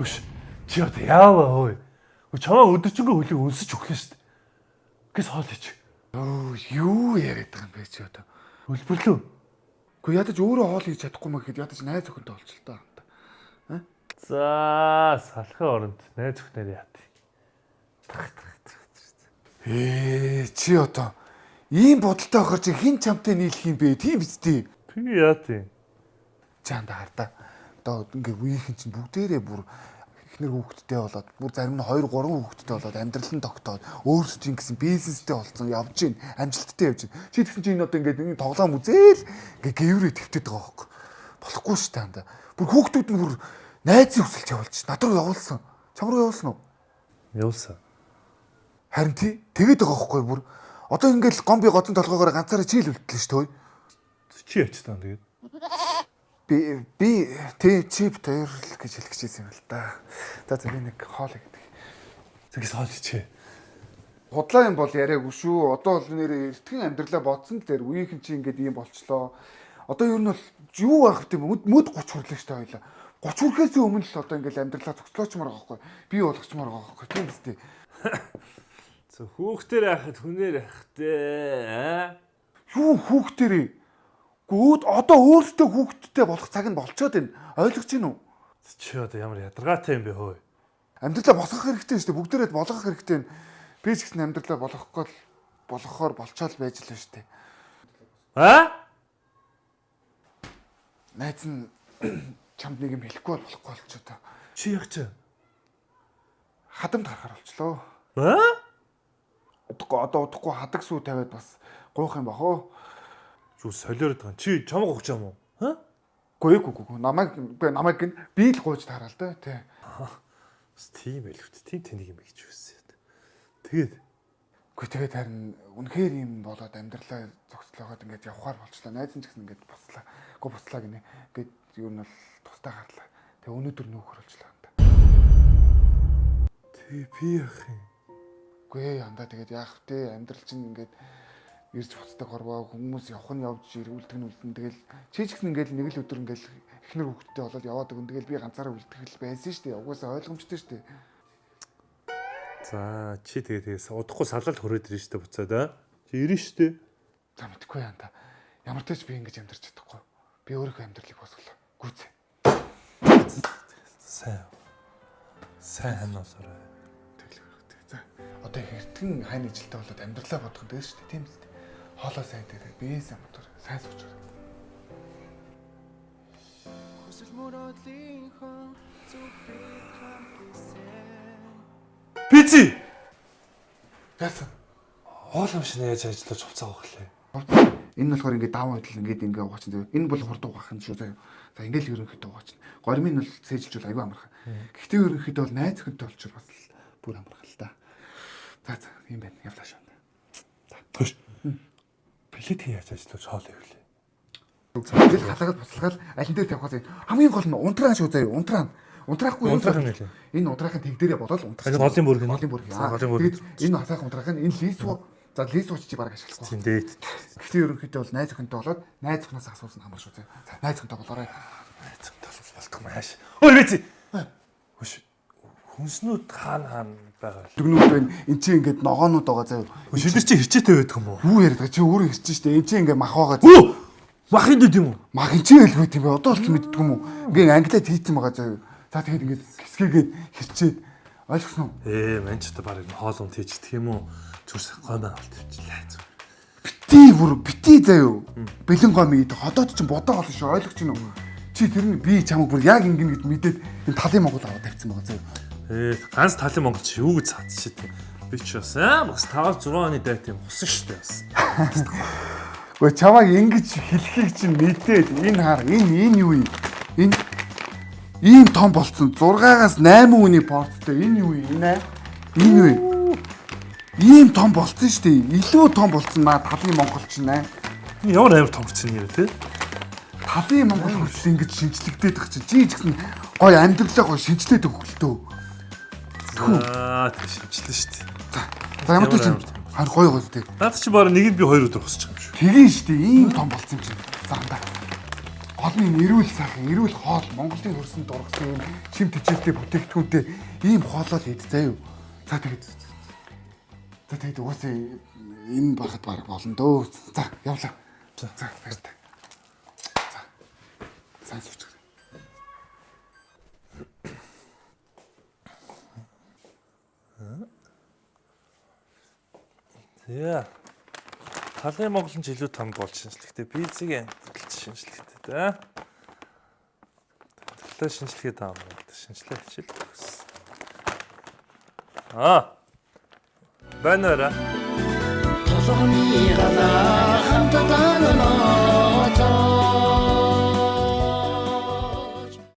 Хөш. Чи одоо яаваа хөөе. Чамаа өдөржингөө хөлийг өнсөж өглөө шүү дээ. Гэс хоол ич. Юу яриад байгаа юм бэ чи одоо? Хөлбөрлөө. Гэхдээ ядаж өөрөө хоол хийж чадахгүй мэй гэхэд ядаж найз өхөнтэй болч л та. За салхын оронд найз өхнөр яат. Чи одоо ийм бодолтой байхаар чи хин чамтай нийлэх юм бэ? Тийм биз дээ. Би яат юм. Чанда хардаа. Одоо ингээ үеийнхэн чинь бүгдээрээ бүр эхнэр хүүхэдтэй болоод бүр зарим нь 2 3 хүүхэдтэй болоод амьдрал нь тогтоод өөрсдийн гэсэн бизнестэй болсон явж гин амжилттай явж гин. Чи тэгсэн чинь энэ одоо ингээ нэг тоглоом үзээл ингээ гэврээ твтээд байгаа хөөхгүй. Болохгүй шүү дээ анда. Бүр хүүхдүүд нь бүр найзын өсөлт явуулж над руу явуулсан. Чам руу явуулсан уу? Явуулсан. Харин тэгээд байгаа хөөхгүй бүр. Одоо ингээл гомби гоцон толгоогоор ганцаараа чийлүүлтлээ шүү дээ. Чи яч таа тэгээд. Би чип тойрол гэж хэлэх гэсэн юм л да. За би нэг хоол гэдэг. Тэгээс хоол ичээ. Худлаа юм бол яриаггүй шүү. Одоо бол нэр эртхэн амьдралаа бодсон л дээр үеийнхэн чи ингээд ийм болчлоо. Одоо ер нь бол юу байх вэ? Мөд 30 хүрлээ шүү дээ хоёлаа. 30 хүрэхээс өмнө л одоо ингээд амьдралаа зогцлоочмоор байгаа байхгүй. Би болгочмоор байгаа байхгүй. Тийм биз дээ. За хүүхдээр яхад хүнээр яхтээ. Юу хүүхдэрээ? Гүүд одоо өөртөө хүүхдтэй болох цаг нь болцоод байна. Ойлгож байна уу? Чи одоо ямар ядаргаатай юм бэ хөөе. Амьдралаа босгох хэрэгтэй шүү дээ. Бүгдээрээ болгох хэрэгтэй. Би ч гэсэн амьдралаа болгохоор болцоод байж л шүү дээ. Найз нь чамд нэг юм хэлэхгүй болохгүй болчихоо та. Чи яг чи Хадамд харахаар болчлоо. Удахгүй хадаг сүү тавиад бас гуйх юм бахоо. Юу солиорд байгаа. Чи чамаг гоох юм уу? Гүйгүй. Намайг гин би л гуйж таараа л да тий. Бас тийм байл хөт. Тийм тэнийг юм гэж үсээд. Тэгээд харин үнэхээр юм болоод амьдралаа зогцлоогоод ингээд явхаар болчлаа. Найз нь ч гэсэн ингээд буслаа. Буслаа гинэ. Ингээд юу нь бол тустай гарлаа. Тэгээ өнөөдөр нүүхөр болчлаа юм да. Би яах юм? Андаа тэгээд яах вэ? Амьдрал чинь ингээд ирж буцдаг хорвоо хүмүүс явах нь явж ирүүлдэг нь үлдэн. Тэгэл чи ч гэсэн ингээл нэг л өдөр ингээл эхнэр хүүхдтэй болоод яваад өгөн. Тэгэл би ганцаараа үлдэх л байсан шүү дээ. Угаасаа ойлгомжтой шүү дээ. За чи тэгээс удахгүй салалт хүрээд ирэн штэ буцаад Чи ирэн штэ. За мэдгүй яа та. Ямар ч тач би ингэж амьдрч чадахгүй. Би өөрийнхөө амьдралыг босголоо. Гүцээ. Сайн ханаасаарай. За одоо хэрхэн хайн ижилтэй болоод амьдралаа бодох гэдэг шүү дээ. Тийм үстэй. Хоолоо сайн дээр бээсэн мотор сайн сууж байгаа. Бици. Яасан? Хоол амшин яаж ажиллаж хувцаа авах лээ. Энэ болохоор ингээд даван хөдөл ингээд угаач зөө. Энэ бол хурд угаах юм шүү заяа. За ингээд л ерөнхийдөө угаач. Гормын бол сээжилж бол аюу амархан. Гэхдээ ерөнхийдөө бол найз өхөнтэй болчихвол бас бүр амархан л да. За юм байна. Явлаа шаа. Төш. Плет яаж ажиллаж хоол ивлээ. Тэгэл халагал буцалгаал аль дээр тавихаас хамгийн гол нь унтраан шүү заяа. Унтраахгүй унтраах юм лээ. Энэ унтраахын тэг дээрээ бодоод унтраах. Голын бүрг нь. Тэгээд энэ хасаах унтраах нь энэ лисуу. За лисуу чи бараг ашиглахгүй. Тийм дээ. Гэхдээ ерөнхийдөө бол найз өхөнтэй болоод найз өхнөөс асуусан хамаа шүү заяа. За найз өхөнтэй болоорой. Найз өхөнтэй бол болтох мааш. Ой бици. Хөш. Хүнснүүд хаана байгаа. Дүгнүүд байна. Энд чи ингээд ногоонууд байгаа заяа. Шилэр чи хичээтэй байдаг юм уу? Юу яриад байгаа чи өөрөө хэрчэн штэ. Энд чи ингээд мах байгаа. Махын дэд юм уу? Махын чи хэлгүй тийм бай. Одоо л мэддэг юм уу? Ингээд англиад хийцэн байгаа заяа. За тэгээд ингээд хэсгээгээд хэрчээд ойлгосон уу? Манчестер барыг хоол унд хийчихдэг юм уу? Зүрс гомоо авалт Бити хийчихлээ. бити заяа. Бэлэн гомыг идэх. Ходоод чинь бодоо олон шүү. Ойлгож байна уу? Чи тэр нь би чамаг бүр яг ингэнэ гэд мэдээд энэ талын Монгол аваад тавьсан байгаа заяа. Ганц талын Монгол чи юу гэж цац шít. Би ч бас бас 5 6 оны дайт юм хусан штэ бас. Гэхдээ чамаг ингэж хэлхийг чинь мэдээд энэ хар энэ юу юм? Энэ ийм том болцсон 6-аас 8 үний порттой энэ юу юм? Энэ юу юм? Ийм том болцсон шүү дээ. Илүү том болцсон наа талын Монгол ч нэ. Ямар амар том болсон юм те? Талын Монгол хүртэл ингэж шинжлэгдээд байгаа чинь чи ч гэсэн гоё амьдралаа гоё шинжлээд өгөлтөө. Тэг шинжлэн шүү дээ. За ямар ч юм хар гоё гоё тээ. Наад чи баг нэгэнд би 2 өдөр хосчих юм шүү. Тэгин шүү дээ. Ийм том болцсон юм чинь. За андаа. Холны эрүүл сайхан, эрүүл хоол, Монголын хөрсөнд дургасан юм шим тэжээлтэй бүтээгдэхүүнтэй ийм хоолол ид заяа юу. За тэгээд угаасаа энэ багт бараг болно дөө. За явлаа. За баярлалаа. За. Сайн сууч. Яа. Халын Монголын илүү том болж шинжлэхтэй. Бицгийн шинжлэхтэй дээ. Тэгэхээр шинжлэхээ таам гэдэг шинжлэх хичээл төгссөн. Банера. толгойн галаа хамтдаа нөө